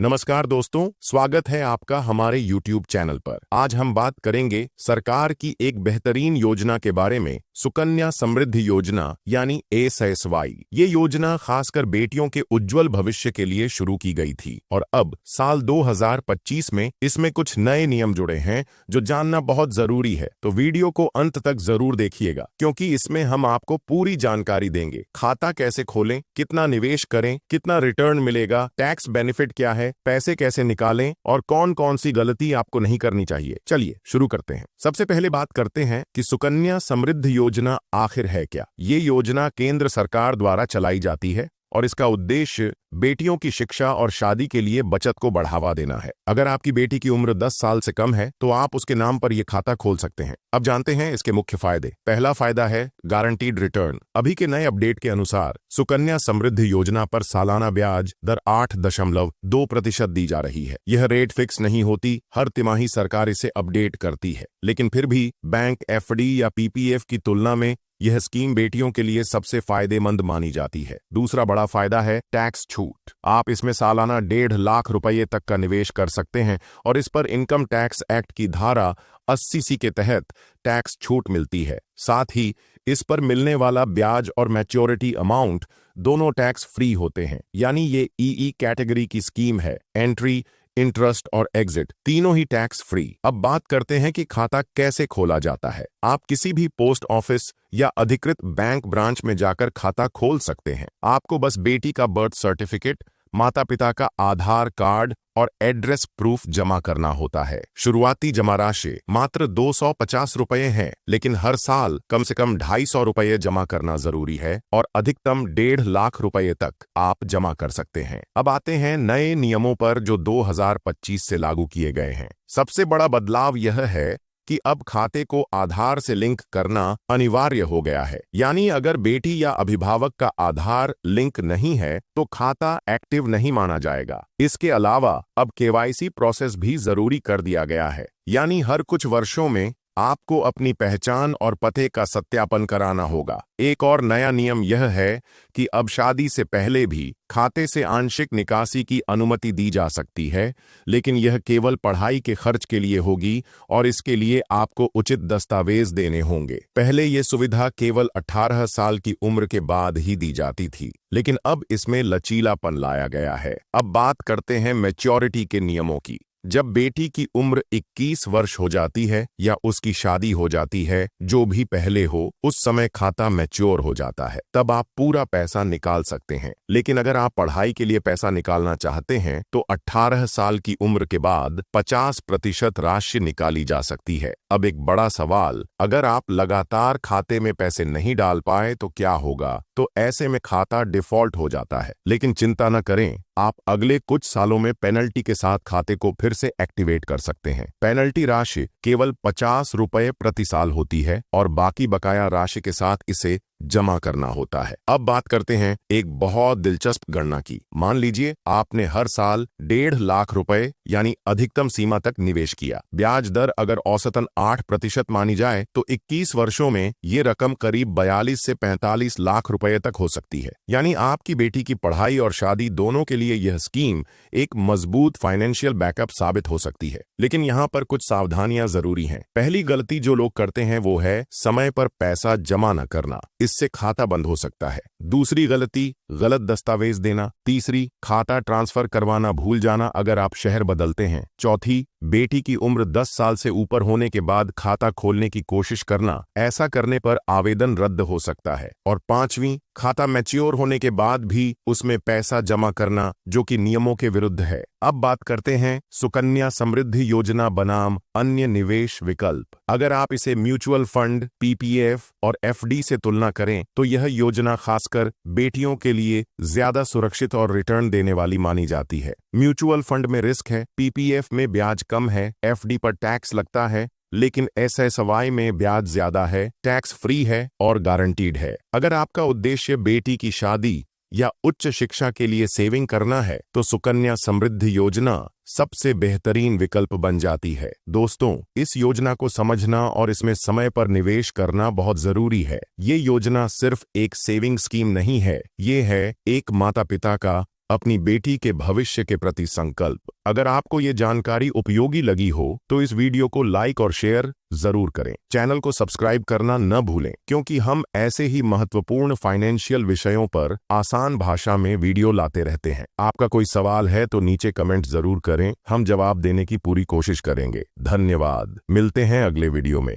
नमस्कार दोस्तों, स्वागत है आपका हमारे YouTube चैनल पर। आज हम बात करेंगे सरकार की एक बेहतरीन योजना के बारे में, सुकन्या समृद्धि योजना यानी SSY। ये योजना खासकर बेटियों के उज्जवल भविष्य के लिए शुरू की गई थी और अब साल 2025 में इसमें कुछ नए नियम जुड़े हैं जो जानना बहुत जरूरी है। तो वीडियो को अंत तक जरूर देखिएगा क्योंकि इसमें हम आपको पूरी जानकारी देंगे। खाता कैसे खोलें, कितना निवेश करें, कितना रिटर्न मिलेगा, टैक्स बेनिफिट क्या है, पैसे कैसे निकालें और कौन कौन सी गलती आपको नहीं करनी चाहिए। चलिए शुरू करते हैं। सबसे पहले बात करते हैं कि सुकन्या समृद्धि योजना आखिर है क्या। ये योजना केंद्र सरकार द्वारा चलाई जाती है और इसका उद्देश्य बेटियों की शिक्षा और शादी के लिए बचत को बढ़ावा देना है। अगर आपकी बेटी की उम्र 10 साल से कम है तो आप उसके नाम पर यह खाता खोल सकते हैं। अब जानते हैं इसके मुख्य फायदे। पहला फायदा है गारंटीड रिटर्न। अभी के नए अपडेट के अनुसार सुकन्या समृद्धि योजना पर सालाना ब्याज दर 8.2% दी जा रही है। यह रेट फिक्स नहीं होती, हर तिमाही सरकार इसे अपडेट करती है, लेकिन फिर भी बैंक FD या PPF की तुलना में यह स्कीम बेटियों के लिए सबसे फायदेमंद मानी जाती है। दूसरा बड़ा फायदा है टैक्स छूट। आप इसमें सालाना 1.5 लाख रुपये तक का निवेश कर सकते हैं और इस पर इनकम टैक्स एक्ट की धारा 80C के तहत टैक्स छूट मिलती है। साथ ही इस पर मिलने वाला ब्याज और मैच्योरिटी अमाउंट दोनों टैक्स फ्री होते हैं, यानी ये EE कैटेगरी की स्कीम है। एंट्री, इंटरेस्ट और एग्जिट तीनों ही टैक्स फ्री। अब बात करते हैं कि खाता कैसे खोला जाता है। आप किसी भी पोस्ट ऑफिस या अधिकृत बैंक ब्रांच में जाकर खाता खोल सकते हैं। आपको बस बेटी का बर्थ सर्टिफिकेट, माता पिता का आधार कार्ड और एड्रेस प्रूफ जमा करना होता है। शुरुआती जमा राशि मात्र 250 रुपये है, लेकिन हर साल कम से कम 250 रुपये जमा करना जरूरी है और अधिकतम 1.5 लाख रुपये तक आप जमा कर सकते हैं। अब आते हैं नए नियमों पर जो 2025 से लागू किए गए हैं। सबसे बड़ा बदलाव यह है कि अब खाते को आधार से लिंक करना अनिवार्य हो गया है, यानी अगर बेटी या अभिभावक का आधार लिंक नहीं है तो खाता एक्टिव नहीं माना जाएगा। इसके अलावा अब KYC प्रोसेस भी जरूरी कर दिया गया है, यानी हर कुछ वर्षों में आपको अपनी पहचान और पते का सत्यापन कराना होगा। एक और नया नियम यह है कि अब शादी से पहले भी खाते से आंशिक निकासी की अनुमति दी जा सकती है, लेकिन यह केवल पढ़ाई के खर्च के लिए होगी और इसके लिए आपको उचित दस्तावेज देने होंगे। पहले ये सुविधा केवल 18 साल की उम्र के बाद ही दी जाती थी, लेकिन अब इसमें लचीलापन लाया गया है। अब बात करते हैं मैच्योरिटी के नियमों की। जब बेटी की उम्र 21 वर्ष हो जाती है या उसकी शादी हो जाती है, जो भी पहले हो, उस समय खाता मैच्योर हो जाता है। तब आप पूरा पैसा निकाल सकते हैं। लेकिन अगर आप पढ़ाई के लिए पैसा निकालना चाहते हैं तो 18 साल की उम्र के बाद 50% राशि निकाली जा सकती है। अब एक बड़ा सवाल, अगर आप लगातार खाते में पैसे नहीं डाल पाए तो क्या होगा? तो ऐसे में खाता डिफॉल्ट हो जाता है। लेकिन चिंता न करें, आप अगले कुछ सालों में पेनल्टी के साथ खाते को फिर से एक्टिवेट कर सकते हैं। पेनल्टी राशि केवल 50 रुपये प्रति साल होती है और बाकी बकाया राशि के साथ इसे जमा करना होता है। अब बात करते हैं एक बहुत दिलचस्प गणना की। मान लीजिए आपने हर साल 1.5 लाख रुपए यानी अधिकतम सीमा तक निवेश किया। ब्याज दर अगर औसतन 8% मानी जाए तो 21 वर्षों में ये रकम करीब 42 से 45 लाख रुपए तक हो सकती है। यानी आपकी बेटी की पढ़ाई और शादी दोनों के लिए यह स्कीम एक मजबूत फाइनेंशियल बैकअप साबित हो सकती है। लेकिन यहाँ पर कुछ सावधानियां जरूरी हैं। पहली गलती जो लोग करते हैं वो है समय पर पैसा जमा न करना, इससे खाता बंद हो सकता है। दूसरी गलती, गलत दस्तावेज देना। तीसरी, खाता ट्रांसफर करवाना भूल जाना अगर आप शहर बदलते हैं। चौथी, बेटी की उम्र 10 साल से ऊपर होने के बाद खाता खोलने की कोशिश करना, ऐसा करने पर आवेदन रद्द हो सकता है। और पांचवी, खाता मैच्योर होने के बाद भी उसमें पैसा जमा करना, जो कि नियमों के विरुद्ध है। अब बात करते हैं सुकन्या समृद्धि योजना बनाम अन्य निवेश विकल्प। अगर आप इसे म्यूचुअल फंड, PPF और FD से तुलना करें तो यह योजना खासकर बेटियों के लिए ज्यादा सुरक्षित और रिटर्न देने वाली मानी जाती है। म्यूचुअल फंड में रिस्क है, PPF में ब्याज कम है, FD पर टैक्स लगता है, लेकिन SSY में ब्याज ज्यादा है, टैक्स फ्री है और गारंटीड है। अगर आपका उद्देश्य बेटी की शादी या उच्च शिक्षा के लिए सेविंग करना है तो सुकन्या समृद्धि योजना सबसे बेहतरीन विकल्प बन जाती है। दोस्तों, इस योजना को समझना और इसमें समय पर निवेश करना बहुत जरूरी है। ये योजना सिर्फ एक सेविंग स्कीम नहीं है, ये है एक माता पिता का अपनी बेटी के भविष्य के प्रति संकल्प। अगर आपको ये जानकारी उपयोगी लगी हो तो इस वीडियो को लाइक और शेयर जरूर करें। चैनल को सब्सक्राइब करना न भूलें, क्योंकि हम ऐसे ही महत्वपूर्ण फाइनेंशियल विषयों पर आसान भाषा में वीडियो लाते रहते हैं। आपका कोई सवाल है तो नीचे कमेंट जरूर करें, हम जवाब देने की पूरी कोशिश करेंगे। धन्यवाद। मिलते हैं अगले वीडियो में।